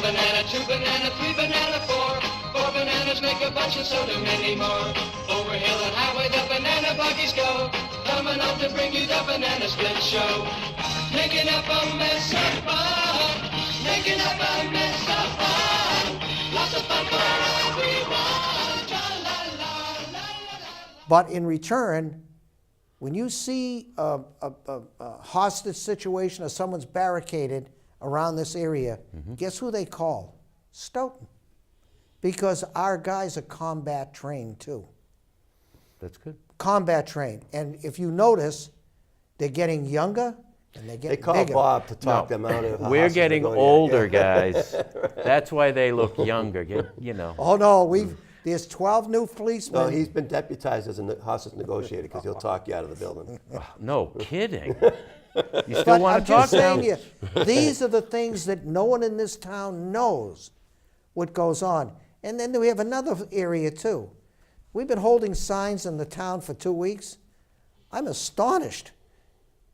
banana, 2 banana, 3 banana, 4. 4 bananas make a bunch and so do many more. Over hill and highway the banana buggies go, coming up to bring you the banana split show. Making up a mess of fun, making up a mess of fun. Lots of fun for everyone. Tra-la-la-la-la-la. But in return, when you see a hostage situation or someone's barricaded around this area, guess who they call? Stoughton. Because our guys are combat trained too. That's good. Combat trained. And if you notice, they're getting younger and they're getting They call bigger. Bob to talk them out of the We're hostage getting negotiating. older, guys. That's why they look younger. You know. Oh no, there's 12 new policemen. No, he's been deputized as a hostage negotiator because he'll talk you out of the building. No kidding. You still But want I'm to talk just saying now? to you, these are the things that no one in this town knows what goes on. And then we have another area too. We've been holding signs in the town for 2 weeks. I'm astonished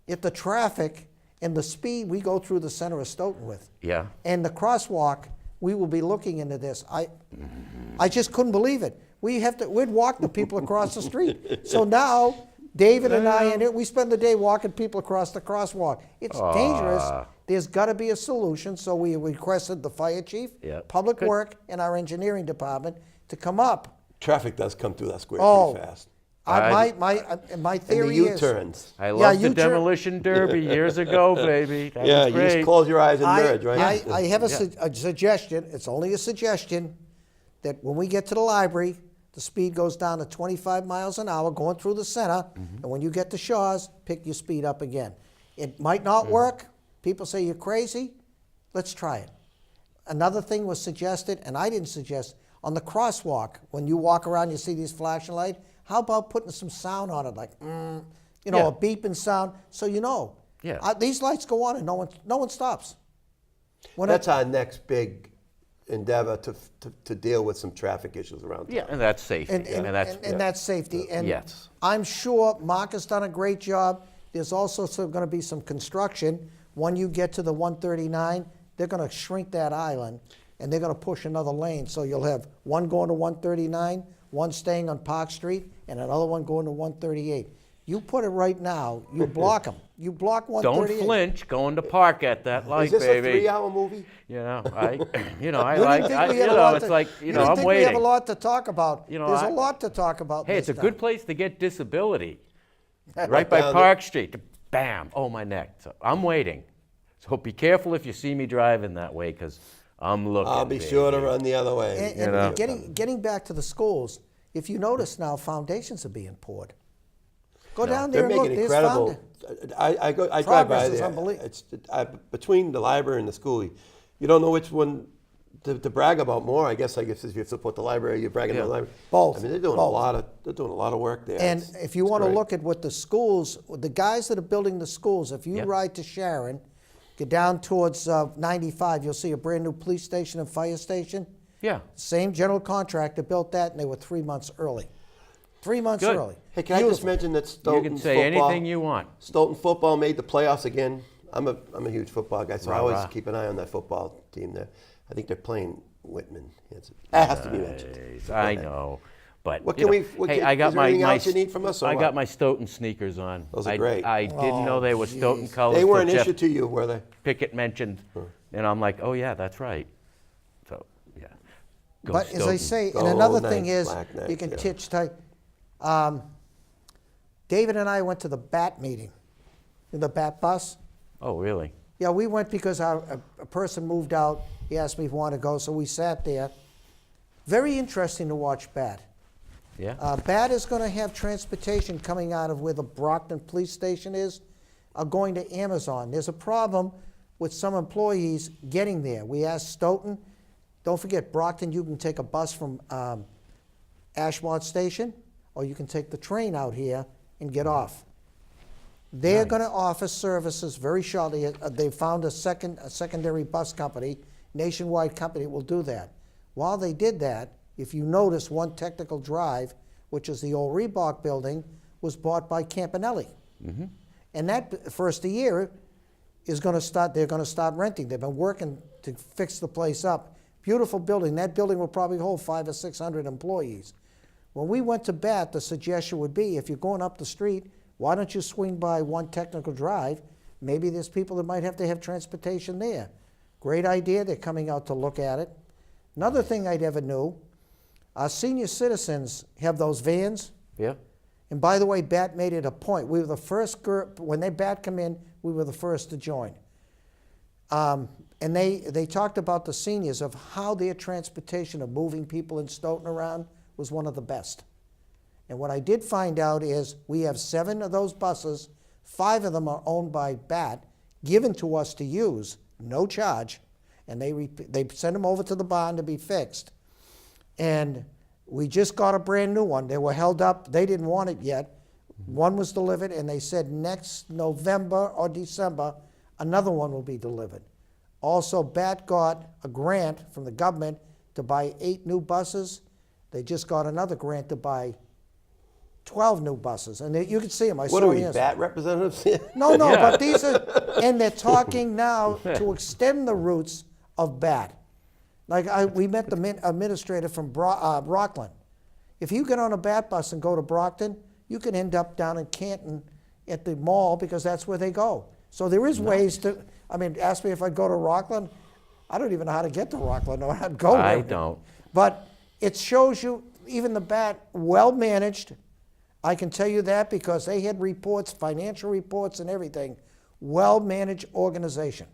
at the traffic and the speed we go through the center of Stoughton with. Yeah. And the crosswalk, we will be looking into this. I just couldn't believe it. We'd walk the people across the street. So now, David and I, we spend the day walking people across the crosswalk. It's dangerous. There's got to be a solution. So we requested the fire chief, Yep. public Good. work, and our engineering department to come up. Traffic does come through that square Oh, pretty fast. my And the theory is. U-turns. I loved the you demolition derby years ago, baby. That Yeah, was you just great. close your eyes and merge, right? I have a suggestion. It's only a suggestion that when we get to the library, the speed goes down to 25 miles an hour going through the center, and when you get to Shaw's, pick your speed up again. It might not work. People say you're crazy. Let's try it. Another thing was suggested, and I didn't suggest, on the crosswalk, when you walk around, you see these flashing lights. How about putting some sound on it, like, a beeping sound, so you know. Yeah. These lights go on and no one stops. That's our next big endeavor to deal with some traffic issues around town. Yeah, and that's safety. And that's safety. And Yes. I'm sure Mark has done a great job. There's also going to be some construction. When you get to the 139, they're going to shrink that island, and they're going to push another lane. So you'll have one going to 139, one staying on Park Street, and another one going to 138. You put it right now, you block them. You block Don't 138. flinch going to park at that light, Is this baby. a 3-hour movie? You know, You didn't think we had a lot it's to- like, you know, didn't I'm think we have a waiting. lot to talk about. You know, There's a lot to talk about. Hey, in it's a this good town. place to get disability. Right by down Park Street. Bam. Oh, my neck. So I'm waiting. So be careful if you see me driving that way, because I'm looking. I'll be baby. sure to run the other way. And getting back to the schools, if you notice now, foundations are being poured. Go down there They're and look. making There's incredible. I drive by Progress is there. unbelievable. It's between the library and the school. You don't know which one to brag about more. I guess if you support the library, you're bragging about the library. Both. I mean, they're doing Both. a lot of work there. And It's- if you it's want to great. look at what the schools, the guys that are building the schools, if you Yep. ride to Sharon, get down towards 95, you'll see a brand new police station and fire station. Yeah. Same general contractor built that, and they were 3 months early. 3 months Good. early. Hey, can I just Beautiful. mention that You Stoughton can say football, anything you want. Stoughton football made the playoffs again. I'm a huge football guy, so I always Rah-rah. keep an eye on that football team there. I think they're playing Whitman. That has to be mentioned. Nice. I know. But What you can know, we- what hey, can- I got is there my, anything my else you need from us, or I what? got my Stoughton sneakers on. Those are great. I didn't know they were Stoughton geez. colors. They were an till Jeff issue to you, were they? Pickett mentioned, and I'm like, oh yeah, that's right. So yeah. Go But as I Stoughton. say, and Gold another thing Knights, is, Black Knights, you can yeah. titch tight. David and I went to the BAT meeting, in the BAT bus. Oh really? Yeah, we went because a person moved out. He asked me if we wanted to go, so we sat there. Very interesting to watch BAT. Yeah. BAT is going to have transportation coming out of where the Brockton police station is, going to Amazon. There's a problem with some employees getting there. We asked Stoughton. Don't forget, Brockton, you can take a bus from Ashmont Station, or you can take the train out here and get off. They're going to offer services very shortly. They found a secondary bus company, nationwide company, that will do that. While they did that, if you notice, One Technical Drive, which is the old Reebok building, was bought by Campanelli. And that first year, is going to start, they're going to start renting. They've been working to fix the place up. Beautiful building. That building will probably hold 500 or 600 employees. When we went to bat, the suggestion would be, if you're going up the street, why don't you swing by One Technical Drive? Maybe there's people that might have to have transportation there. Great idea. They're coming out to look at it. Another thing I never knew, our senior citizens have those vans. Yeah. And by the way, BAT made it a point. We were the first group, when they BAT come in, we were the first to join. And they talked about the seniors, of how their transportation of moving people in Stoughton around was one of the best. And what I did find out is we have 7 of those buses, 5 of them are owned by BAT, given to us to use, no charge, and they send them over to the barn to be fixed. And we just got a brand new one. They were held up. They didn't want it yet. One was delivered, and they said next November or December, another one will be delivered. Also, BAT got a grant from the government to buy 8 new buses. They just got another grant to buy 12 new buses. And you can see them. What are we, BAT representatives? No, but these are, and they're talking now to extend the routes of BAT. Like we met the administrator from Rockland. If you get on a BAT bus and go to Brockton, you can end up down in Canton at the mall, because that's where they go. So there is ways to, I mean, ask me if I'd go to Rockland. I don't even know how to get to Rockland, or I'd go there. I don't. But it shows you, even the BAT, well managed. I can tell you that because they had reports, financial reports and everything. Well managed organization.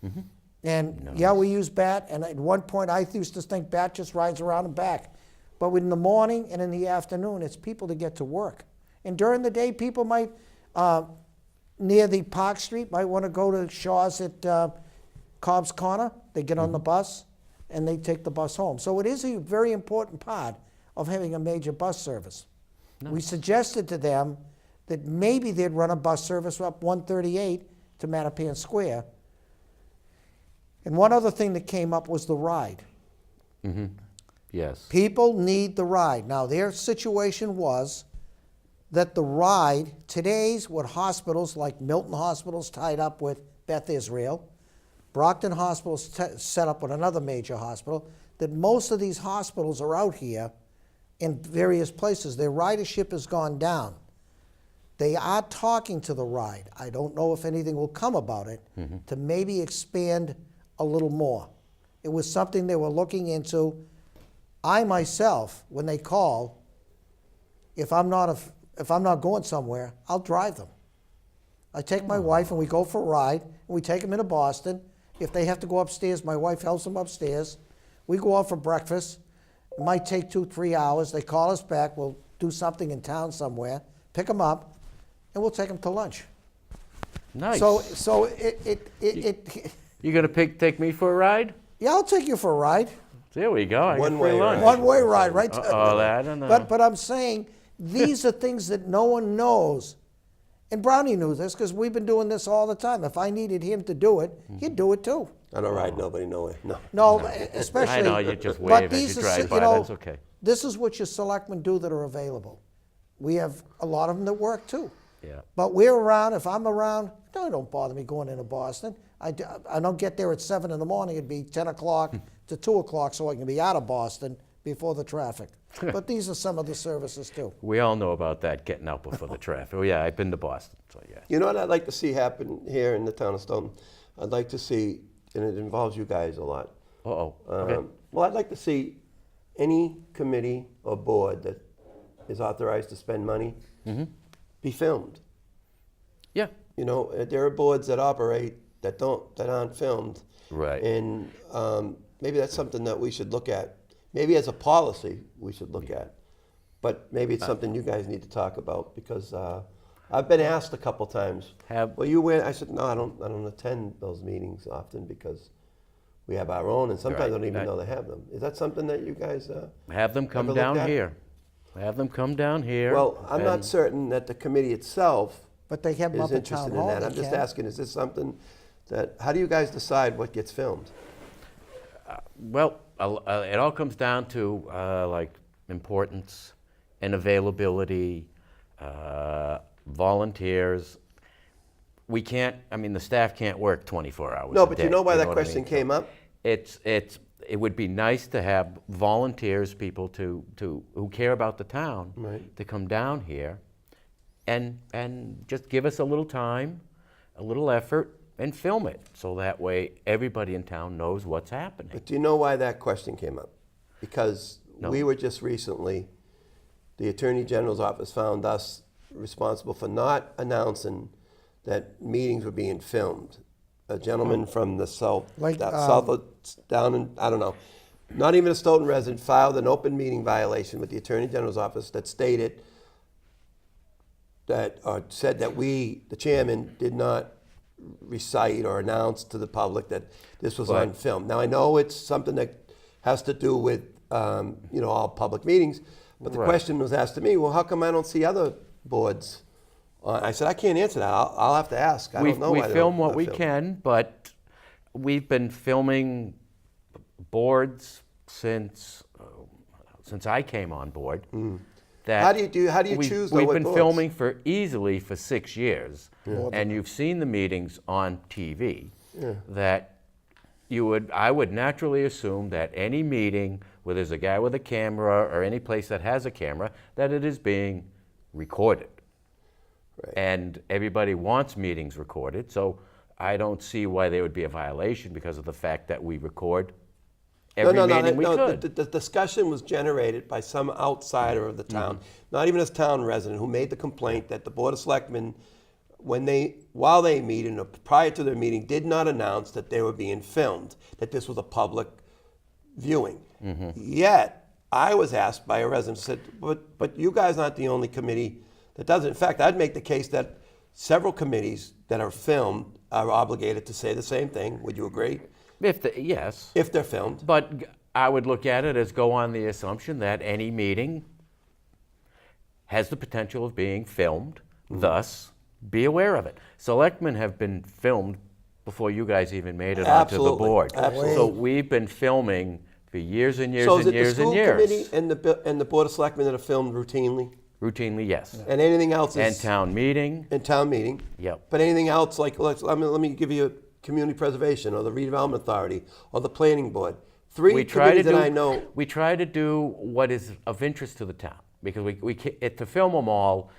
Mm-hmm. And yeah, we use BAT, and at one point I used to think BAT just rides around and back. But in the morning and in the afternoon, it's people to get to work. And during the day, people might, near the Park Street, might want to go to Shaw's at Cobb's Corner. They get on the bus and they take the bus home. So it is a very important part of having a major bus service. No. We suggested to them that maybe they'd run a bus service up 138 to Mattapan Square. And one other thing that came up was the ride. Mm-hmm. Yes. People need the ride. Now, their situation was that the ride, today's what hospitals like Milton Hospital's tied up with Beth Israel, Brockton Hospital's set up with another major hospital, that most of these hospitals are out here in various places. Their ridership has gone down. They are talking to the ride. I don't know if anything will come about it, to maybe expand a little more. It was something they were looking into. I myself, when they call, if I'm not going somewhere, I'll drive them. I take my wife and we go for a ride, and we take them into Boston. If they have to go upstairs, my wife helps them upstairs. We go out for breakfast. It might take 2-3 hours. They call us back. We'll do something in town somewhere, pick them up, and we'll take them to lunch. Nice. So You gonna take me for a ride? yeah, I'll take you for a ride. There we go. I got One-way free lunch. ride. One-way ride, right? Oh, I don't know. But I'm saying these are things that no one knows. And Brownie knew this because we've been doing this all the time. If I needed him to do it, he'd do it too. I don't ride nobody nowhere. No. No, especially. I know, you just but wave as these you are, drive by, that's okay. This is what your selectmen do that are available. We have a lot of them that work too. Yeah. But we're around. If I'm around, no, it don't bother me going into Boston. I don't get there at 7 in the morning. It'd be 10 o'clock to 2 o'clock so I can be out of Boston before the traffic. But these are some of the services too. We all know about that, getting out before the traffic. Oh yeah, I've been to Boston, so yeah. You know what I'd like to see happen here in the town of Stoughton? I'd like to see, and it involves you guys a lot. Uh-oh, okay. Well, I'd like to see any committee or board that is authorized to spend money be filmed. Yeah. You know, there are boards that operate that aren't filmed. Right. And maybe that's something that we should look at. Maybe as a policy we should look at. But maybe it's something you guys need to talk about because I've been asked a couple times. Well, you went. I said no. I don't attend those meetings often because we have our own, and sometimes I don't even know they have them. Is that something that you guys have them come down here? Have them come down here. Well, I'm not certain that the committee itself But they have them is up in interested town in hall. that. they I'm just can. asking, is this something that? How do you guys decide what gets filmed? Well, it all comes down to like importance and availability, volunteers. we can't, I mean, the staff can't work 24 hours No, a but day, you know why that what I question mean? came up? It would be nice to have volunteers, people who care about the town, Right. to come down here and just give us a little time, a little effort, and film it, so that way everybody in town knows what's happening. But do you know why that question came up? Because No. we were just recently, the Attorney General's office found us responsible for not announcing that meetings were being filmed. A gentleman from the south, Like, south of, down in, I don't know, not even a Stoughton resident, filed an open meeting violation with the Attorney General's office that stated that, or said that we, the chairman, did not recite or announce to the public that this was on But- film. Now, I know it's something that has to do with, all public meetings, but the Right. question was asked to me, well, how come I don't see other boards? I said, I can't answer that. I'll have to ask. I don't know We why they film don't what we film. can, but we've been filming boards since I came on board. That How do you choose, though, We've what been boards? filming for 6 years, and you've seen the meetings on TV. That I would naturally assume that any meeting where there's a guy with a camera or any place that has a camera, that it is being recorded. Right. And everybody wants meetings recorded, so I don't see why there would be a violation because of the fact that we record every meeting we could. The discussion was generated by some outsider of the town, Mm-hmm. not even a town resident, who made the complaint that the Board of Selectmen, while they meet and prior to their meeting, did not announce that they were being filmed, that this was a public viewing. Mm-hmm. Yet, I was asked by a resident, said, but you guys aren't the only committee that does it. In fact, I'd make the case that several committees that are filmed are obligated to say the same thing. Would you agree? Yes, If they're filmed. but I would look at it as go on the assumption that any meeting has the potential of being filmed, thus be aware of it. Selectmen have been filmed before you guys even made it onto the Absolutely, board. absolutely. So we've been filming for years and years So is and it the years school and years. committee and the Board of Selectmen that are filmed routinely? Routinely, yes. And anything else is? And town meeting, And town meeting? Yep. But anything else, like, let me give you community preservation, or the redevelopment authority, or the planning board. Three committees that I know. We try to do what is of interest to the town, because to film them all,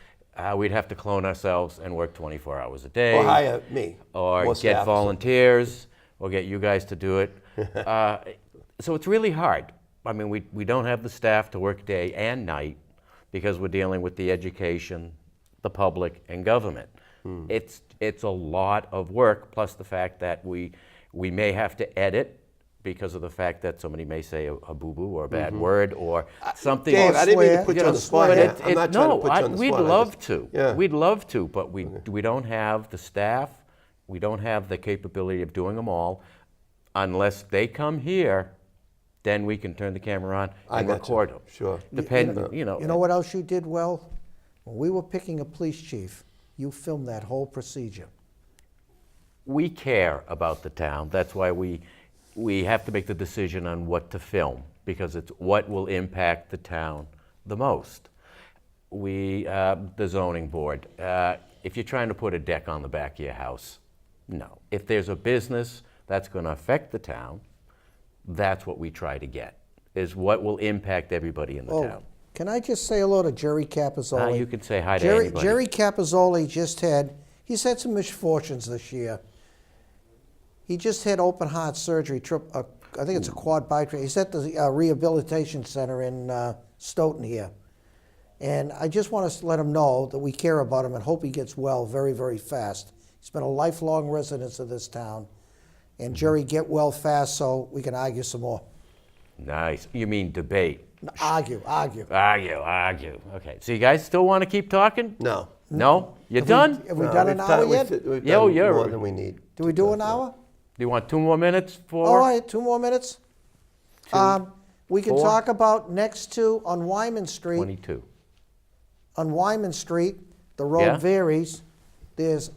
we'd have to clone ourselves and work 24 hours a day. Or hire me. Or more get staff. volunteers, or get you guys to do it. So it's really hard. I mean, we don't have the staff to work day and night because we're dealing with the education, the public, and government. It's a lot of work, plus the fact that we may have to edit because of the fact that somebody may say a boo-boo or a bad word or something. Dave, I didn't mean to swear. put you You on know, the spot. swear. here. I'm not trying to put you on the We'd spot. I love just- to. Yeah. We'd love to, but we don't have the staff. We don't have the capability of doing them all. Unless they come here, then we can turn the camera on I and gotcha. record them. Sure. You know what else you did well? When we were picking a police chief, you filmed that whole procedure. We care about the town. That's why we have to make the decision on what to film, because it's what will impact the town the most. The zoning board, if you're trying to put a deck on the back of your house, no. If there's a business that's going to affect the town, that's what we try to get, is what will impact everybody in the town. Can I just say hello to Jerry Capizzoli? You can say hi to Jerry, anybody. Jerry Capizzoli he's had some misfortunes this year. He just had open heart surgery, I think it's a quad bitrate. He's at the rehabilitation center in Stoughton here. And I just want to let him know that we care about him and hope he gets well very, very fast. He's been a lifelong resident of this town. And Jerry, get well fast so we can argue some more. Nice. You mean debate? Argue. Argue. Okay. So you guys still want to keep talking? No. No? You done? Have we No, done an hour yet? We've Yeah, done yeah. more than we need. Do we do an hour? Do you want 2 more minutes for? All right, 2 more minutes. We can 4? talk about next to, on Wyman Street. 22. On Wyman Street, the road Yeah. varies. There's,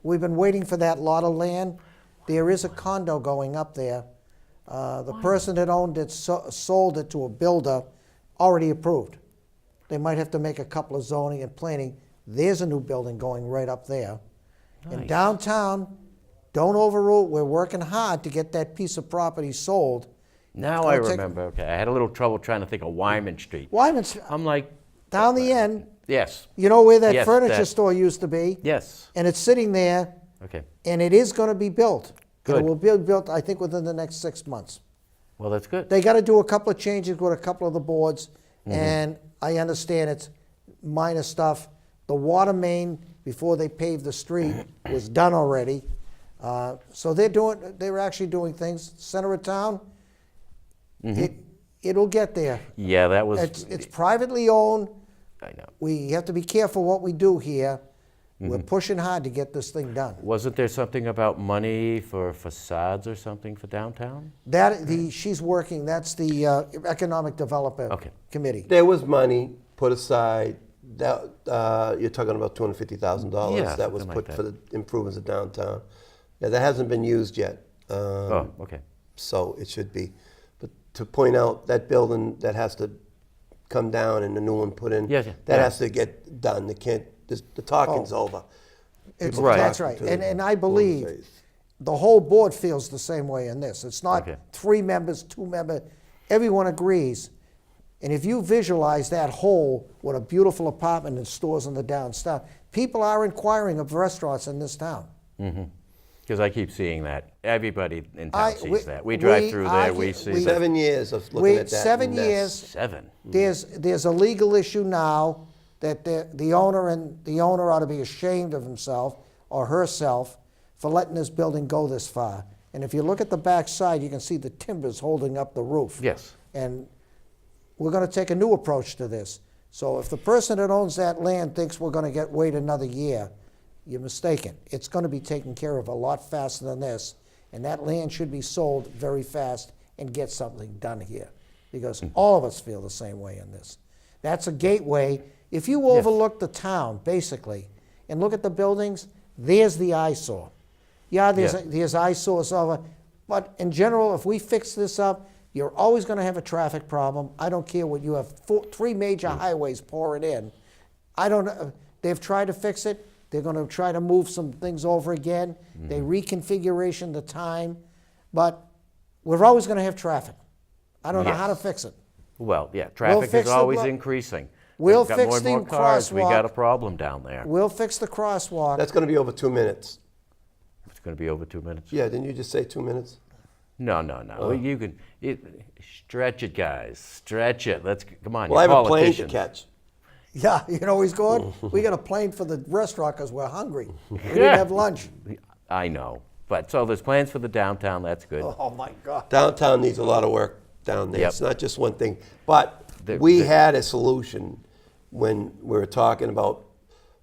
we've been waiting for that lot of land. There is a condo going up there. The person that owned it sold it to a builder, already approved. They might have to make a couple of zoning and planning. There's a new building going right up there. In Nice. downtown, don't overrule, we're working hard to get that piece of property sold. Now Gonna I take- remember, okay, I had a little trouble trying to think of Wyman Street. Wyman's, I'm like, down the end, yes, you know where that Yes, furniture that- store used to be? yes, And it's sitting there, okay. and it is gonna be built. And Good. it will be built, I think, within the next 6 months. Well, that's good. They gotta do a couple of changes with a couple of the boards, Mm-hmm. and I understand it's minor stuff. The water main, before they paved the street, was done already. So they were actually doing things. Center of town, it'll get there. Yeah, that was, It's privately owned. I know. We have to be careful what we do here. Mm-hmm. We're pushing hard to get this thing done. Wasn't there something about money for facades or something for downtown? She's working, that's the Economic Development Okay. Committee. There was money put aside, that, you're talking about $250,000. Yeah, That was something put like for the improvements of downtown. Yeah, that hasn't been used yet. Oh, okay. So it should be. But to point out, that building that has to come down and the new one put in, Yeah, yeah, that yeah. has to get done. They can't, the talking's over. People Right. That's talking right, to and I believe phase. the whole board feels the same way in this. It's not Okay. 3 members, 2 members, everyone agrees. And if you visualize that whole with a beautiful apartment and stores in the downtown, people are inquiring of restaurants in this town. Because I keep seeing that. Everybody in I- town we- sees that. We drive we through there, argue- we see we- that. 7 years of looking at that. 7 mess. years, 7. there's a legal issue now that the owner ought to be ashamed of himself or herself for letting this building go this far. And if you look at the back side, you can see the timbers holding up the roof. Yes. And we're gonna take a new approach to this. So if the person that owns that land thinks we're gonna wait another year, you're mistaken. It's gonna be taken care of a lot faster than this, and that land should be sold very fast and get something done here. Because all of us feel the same way in this. That's a gateway. If you overlook the town, basically, and look at the buildings, there's the eyesore. Yeah, there's eyesores over, but in general, if we fix this up, you're always gonna have a traffic problem. I don't care what you have, 3 major highways pouring in. I don't know, they've tried to fix it. They're gonna try to move some things over again. They reconfiguration the time, but we're always gonna have traffic. I don't know how to Yes. fix it. Well, yeah, traffic fix is the always blo- increasing. We'll We've got fix more and the more cars. We got a crosswalk. problem down there. We'll fix the crosswalk. That's going to be over 2 minutes. It's going to be over 2 minutes. Yeah, didn't you just say 2 minutes? No. Well, you can stretch it, guys. Stretch it. Let's come on. Well, I you're have a plane to politicians. catch. Yeah, you know where he's going? We got a plane for the restaurant because we're hungry. We didn't Yeah. have lunch. I know, but so there's plans for the downtown. That's good. Oh, my God. Downtown needs a lot of work down there. Yep. It's not just one thing. But The- we the- had a solution when we were talking about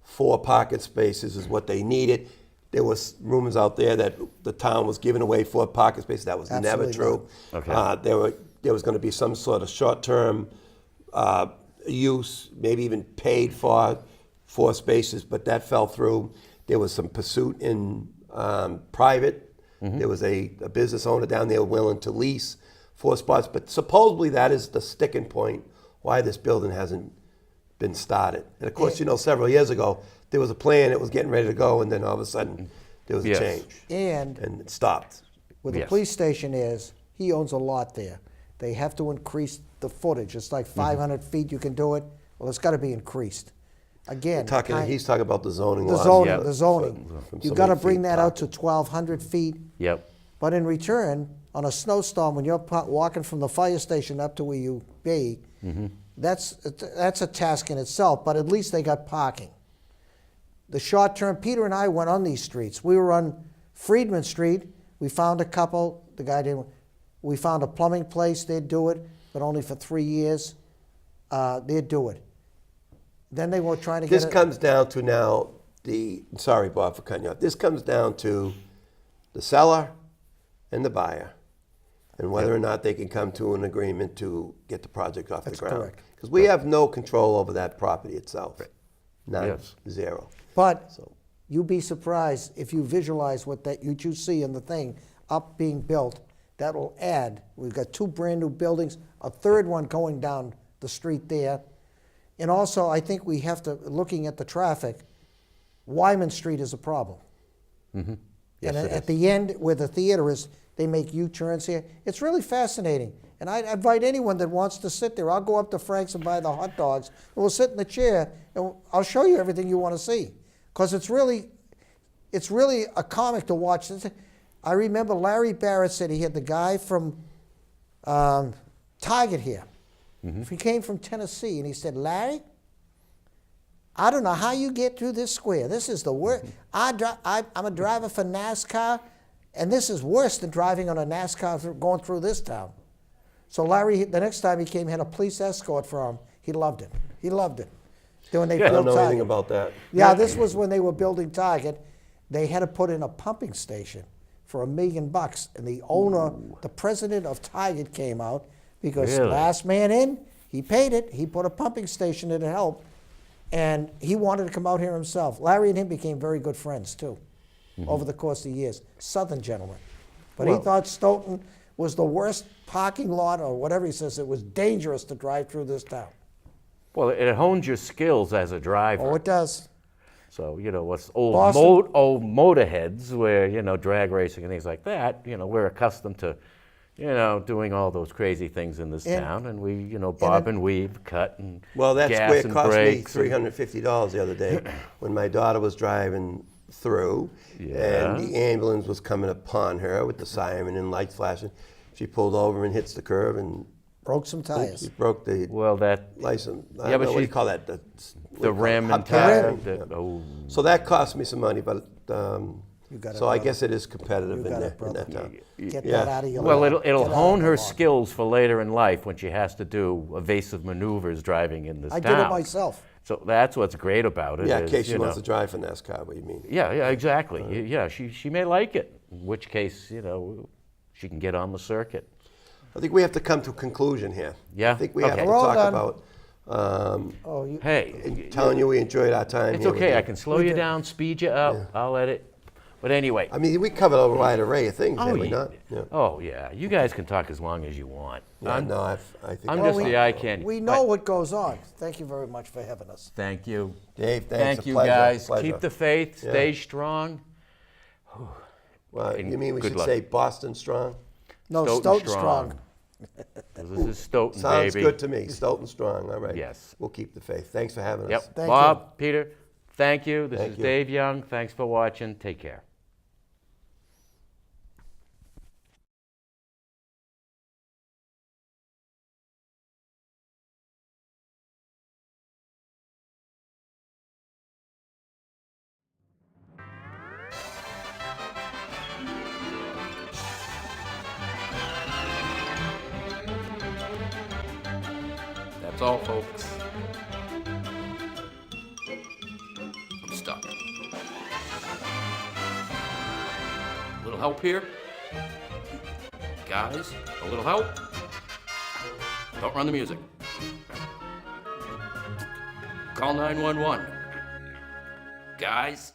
4 parking spaces is what they needed. There was rumors out there that the town was giving away 4 parking spaces. That was never Absolutely true. not. Okay. There was going to be some sort of short-term use, maybe even paid for 4 spaces, but that fell through. There was some pursuit in private. There was a business owner down there willing to lease 4 spots, but supposedly that is the sticking point why this building hasn't been started. And of course, several years ago, there was a plan, it was getting ready to go, and then all of a sudden, there was a Yes. change. And And it stopped. where the Yes. police station is, he owns a lot there. They have to increase the footage. It's like 500 feet you can do it. Well, it's got to be increased. Again, He's talking about the zoning the law. zoning, Yeah. the zoning. From You so got to many bring feet that out to talking. 1,200 feet. Yep. But in return, on a snowstorm, when you're walking from the fire station up to where you be, that's a task in itself, but at least they got parking. The short term, Peter and I went on these streets. We were on Friedman Street. We found a couple, the guy didn't, we found a plumbing place, they'd do it, but only for 3 years. They'd do it. Then they were trying to This get it. comes down to now sorry, Bob, for cutting you off. This comes down to the seller and the buyer and whether or not they can come to an agreement to get the project off That's the ground. correct. Because we have no control over that property itself. None, Yes. 0. But So- you'd be surprised if you visualize what you see in the thing up being built. That'll add. We've got 2 brand new buildings, a 3rd one going down the street there. And also, I think we have to, looking at the traffic, Wyman Street is a problem. Yes, And it at is. the end, where the theater is, they make U-turns here. It's really fascinating. And I invite anyone that wants to sit there. I'll go up to Frank's and buy the hot dogs, and we'll sit in the chair, and I'll show you everything you want to see. Because it's really a comic to watch. I remember Larry Barrett said he had the guy from Target here. He came from Tennessee, and he said, Larry, I don't know how you get through this square. This is the worst. I'm a driver for NASCAR, and this is worse than driving on a NASCAR going through this town. So Larry, the next time he came, had a police escort for him. He loved it. He loved it. Then when they I don't built know Target. anything about that. Yeah, this was when they were building Target. They had to put in a pumping station for $1 million, and the owner, the president of Target, came out because Really? last man in, he paid it. He put a pumping station in to help, and he wanted to come out here himself. Larry and him became very good friends too, over the course of years. Southern gentleman, but he Well- thought Stoughton was the worst parking lot, or whatever he says. It was dangerous to drive through this town. Well, it hones your skills as a driver. Oh, it does. So, you know, what's old, Boston- old motorheads where, you know, drag racing and things like that, you know, we're accustomed to, you know, doing all those crazy things in this And- town. And we, you know, bob and weave, cut and Well, that gas square and cost me brakes. and- $350 the other day when my daughter was driving through, Yeah. and the ambulance was coming upon her with the siren and lights flashing. She pulled over and hits the curb and Broke some she tires. broke the Well, that, license. I Yeah, don't but know what do she- you call that? the what do you call it? rim and Hubcap? tire. Yeah. Oh, So that cost me some money, but You got it, so I brother. guess it is competitive You in got that, it, brother. town. Get Yeah. that out of your well, life. it'll Get out hone of her the lawn. skills for later in life when she has to do evasive maneuvers driving in this I town. did it myself. So that's what's great about it. Yeah, in is, case she you wants know, to drive for NASCAR, what do you mean? Yeah, exactly. Yeah, she may like it. In which case, you know, she can get on the circuit. I think we have to come to a conclusion here. Yeah? I think we have Okay. to We're all talk done. about Oh, you, Hey, telling you we enjoyed our time it's here with okay. you. I can slow you down, speed you up. I'll edit. But anyway. I mean, we covered a wide array of things, Oh, have we yeah. not? Yeah. Oh, yeah. You guys can talk as long as you want. Yeah, no, I think I'm Well, just we- the eye candy. we know what goes on. Thank you very much for having us. Thank you. Dave, thanks. Thank a you, pleasure, guys. pleasure. Keep the faith. Yeah. Stay strong. Well, and you mean we good should luck. say Boston strong? No, Stoughton Stoughton strong. strong. This is Stoughton, Sounds baby. good to me. Stoughton strong. All right. Yes. We'll keep the faith. Thanks for having us. Yep. Thank Bob, Peter, thank you. This Thank is you. Dave Young. Thanks for watching. Take care. That's all, folks. I'm stuck. A little help here? Guys, a little help? Don't run the music. Call 911. Guys,